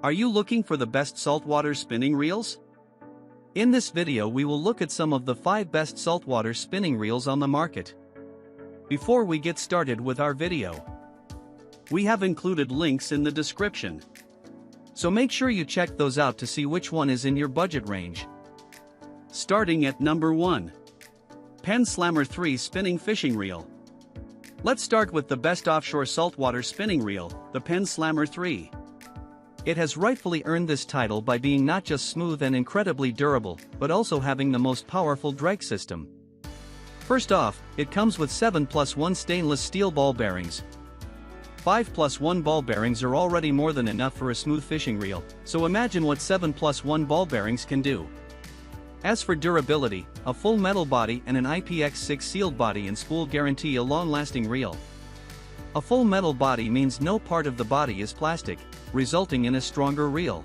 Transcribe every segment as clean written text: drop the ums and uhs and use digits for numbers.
Are you looking for the best saltwater spinning reels? In this video we will look at some of the 5 best saltwater spinning reels on the market. Before we get started with our video, we have included links in the description. So make sure you check those out to see which one is in your budget range. Starting at number 1. PENN Slammer 3 Spinning Fishing Reel. Let's start with the best offshore saltwater spinning reel, the PENN Slammer 3. It has rightfully earned this title by being not just smooth and incredibly durable, but also having the most powerful drag system. First off, it comes with 7+1 stainless steel ball bearings. 5+1 ball bearings are already more than enough for a smooth fishing reel, so imagine what 7+1 ball bearings can do. As for durability, a full metal body and an IPX6 sealed body and spool guarantee a long-lasting reel. A full metal body means no part of the body is plastic, resulting in a stronger reel.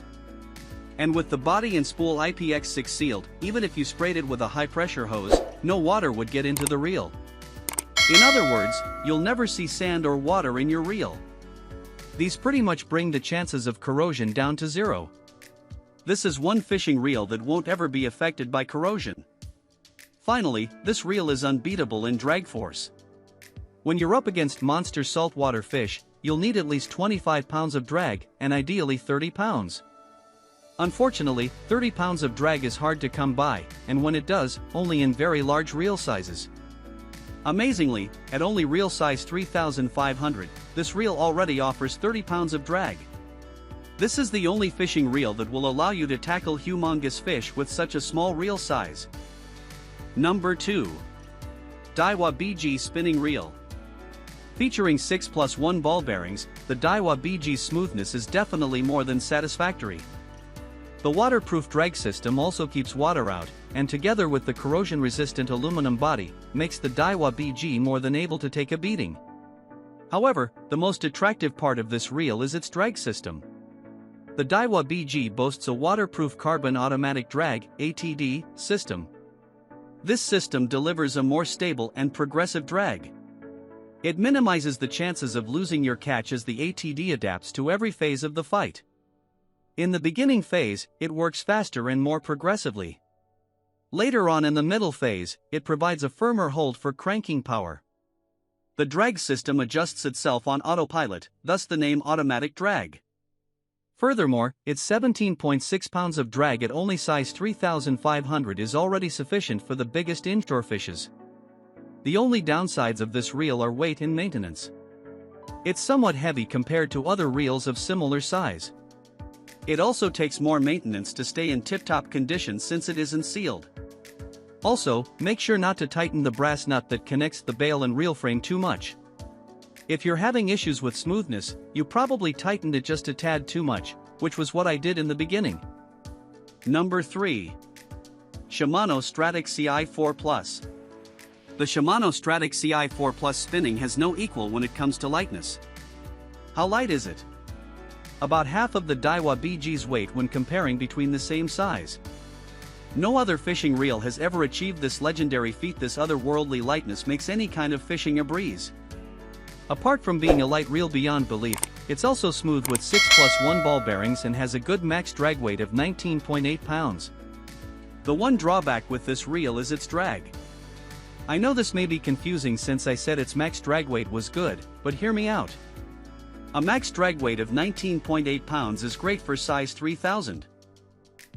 And with the body and spool IPX6 sealed, even if you sprayed it with a high-pressure hose, no water would get into the reel. In other words, you'll never see sand or water in your reel. These pretty much bring the chances of corrosion down to zero. This is one fishing reel that won't ever be affected by corrosion. Finally, this reel is unbeatable in drag force. When you're up against monster saltwater fish, you'll need at least 25 pounds of drag, and ideally 30 pounds. Unfortunately, 30 pounds of drag is hard to come by, and when it does, only in very large reel sizes. Amazingly, at only reel size 3,500, this reel already offers 30 pounds of drag. This is the only fishing reel that will allow you to tackle humongous fish with such a small reel size. Number 2. Daiwa BG Spinning Reel. Featuring 6+1 ball bearings, the Daiwa BG's smoothness is definitely more than satisfactory. The waterproof drag system also keeps water out, and together with the corrosion-resistant aluminum body, makes the Daiwa BG more than able to take a beating. However, the most attractive part of this reel is its drag system. The Daiwa BG boasts a waterproof carbon automatic drag (ATD) system. This system delivers a more stable and progressive drag. It minimizes the chances of losing your catch as the ATD adapts to every phase of the fight. In the beginning phase, it works faster and more progressively. Later on in the middle phase, it provides a firmer hold for cranking power. The drag system adjusts itself on autopilot, thus the name automatic drag. Furthermore, its 17.6 pounds of drag at only size 3,500 is already sufficient for the biggest inshore fishes. The only downsides of this reel are weight and maintenance. It's somewhat heavy compared to other reels of similar size. It also takes more maintenance to stay in tip-top condition since it isn't sealed. Also, make sure not to tighten the brass nut that connects the bail and reel frame too much. If you're having issues with smoothness, you probably tightened it just a tad too much, which was what I did in the beginning. Number 3. Shimano Stradic CI4 Plus. The Shimano Stradic CI4 Plus spinning has no equal when it comes to lightness. How light is it? About half of the Daiwa BG's weight when comparing between the same size. No other fishing reel has ever achieved this legendary feat. This otherworldly lightness makes any kind of fishing a breeze. Apart from being a light reel beyond belief, it's also smooth with 6+1 ball bearings and has a good max drag weight of 19.8 pounds. The one drawback with this reel is its drag. I know this may be confusing since I said its max drag weight was good, but hear me out. A max drag weight of 19.8 pounds is great for size 3000.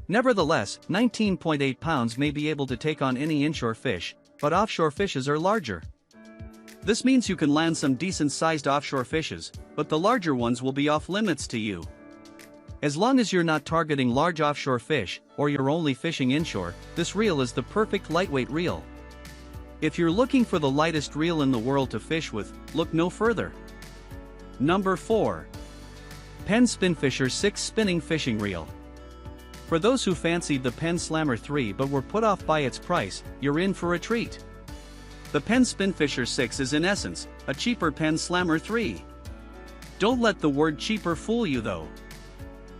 Nevertheless, 19.8 pounds may be able to take on any inshore fish, but offshore fishes are larger. This means you can land some decent-sized offshore fishes, but the larger ones will be off limits to you. As long as you're not targeting large offshore fish, or you're only fishing inshore, this reel is the perfect lightweight reel. If you're looking for the lightest reel in the world to fish with, look no further. Number 4. PENN Spinfisher 6 Spinning Fishing Reel. For those who fancied the PENN Slammer 3 but were put off by its price, you're in for a treat. The PENN Spinfisher 6 is in essence, a cheaper PENN Slammer 3. Don't let the word cheaper fool you though.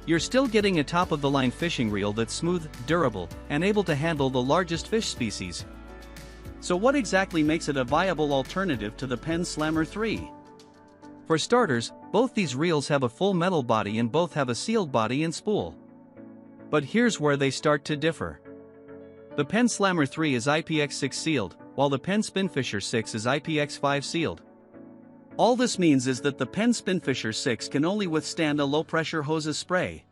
You're still getting a top-of-the-line fishing reel that's smooth, durable, and able to handle the largest fish species. So what exactly makes it a viable alternative to the PENN Slammer 3? For starters, both these reels have a full metal body and both have a sealed body and spool. But here's where they start to differ. The PENN Slammer 3 is IPX6 sealed, while the PENN Spinfisher 6 is IPX5 sealed. All this means is that the PENN Spinfisher 6 can only withstand a low-pressure hose's spray.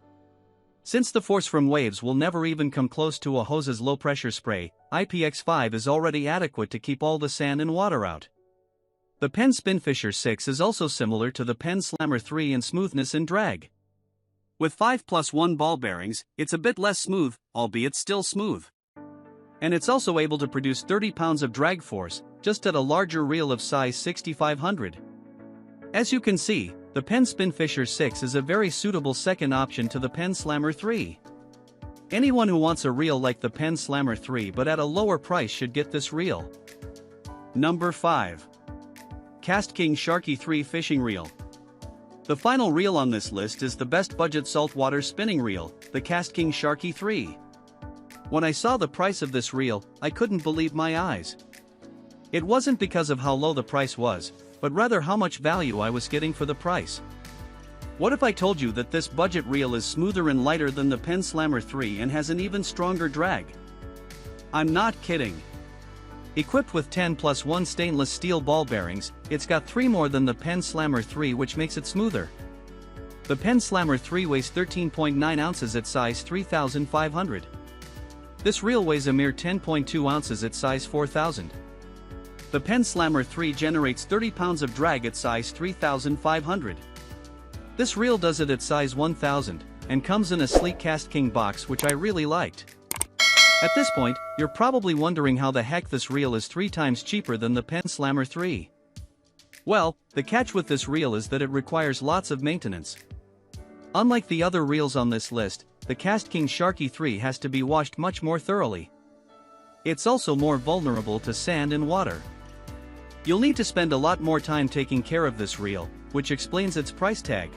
Since the force from waves will never even come close to a hose's low-pressure spray, IPX5 is already adequate to keep all the sand and water out. The PENN Spinfisher 6 is also similar to the PENN Slammer 3 in smoothness and drag. With 5+1 ball bearings, it's a bit less smooth, albeit still smooth. And it's also able to produce 30 pounds of drag force, just at a larger reel of size 6500. As you can see, the PENN Spinfisher 6 is a very suitable second option to the PENN Slammer 3. Anyone who wants a reel like the PENN Slammer 3 but at a lower price should get this reel. Number 5. KastKing Sharky 3 Fishing Reel. The final reel on this list is the best budget saltwater spinning reel, the KastKing Sharky 3. When I saw the price of this reel, I couldn't believe my eyes. It wasn't because of how low the price was, but rather how much value I was getting for the price. What if I told you that this budget reel is smoother and lighter than the PENN Slammer 3 and has an even stronger drag? I'm not kidding. Equipped with 10+1 stainless steel ball bearings, it's got 3 more than the PENN Slammer 3, which makes it smoother. The PENN Slammer 3 weighs 13.9 ounces at size 3500. This reel weighs a mere 10.2 ounces at size 4000. The PENN Slammer 3 generates 30 pounds of drag at size 3500. This reel does it at size 1000, and comes in a sleek KastKing box, which I really liked. At this point, you're probably wondering how the heck this reel is 3 times cheaper than the PENN Slammer 3. Well, the catch with this reel is that it requires lots of maintenance. Unlike the other reels on this list, the KastKing Sharky 3 has to be washed much more thoroughly. It's also more vulnerable to sand and water. You'll need to spend a lot more time taking care of this reel, which explains its price tag.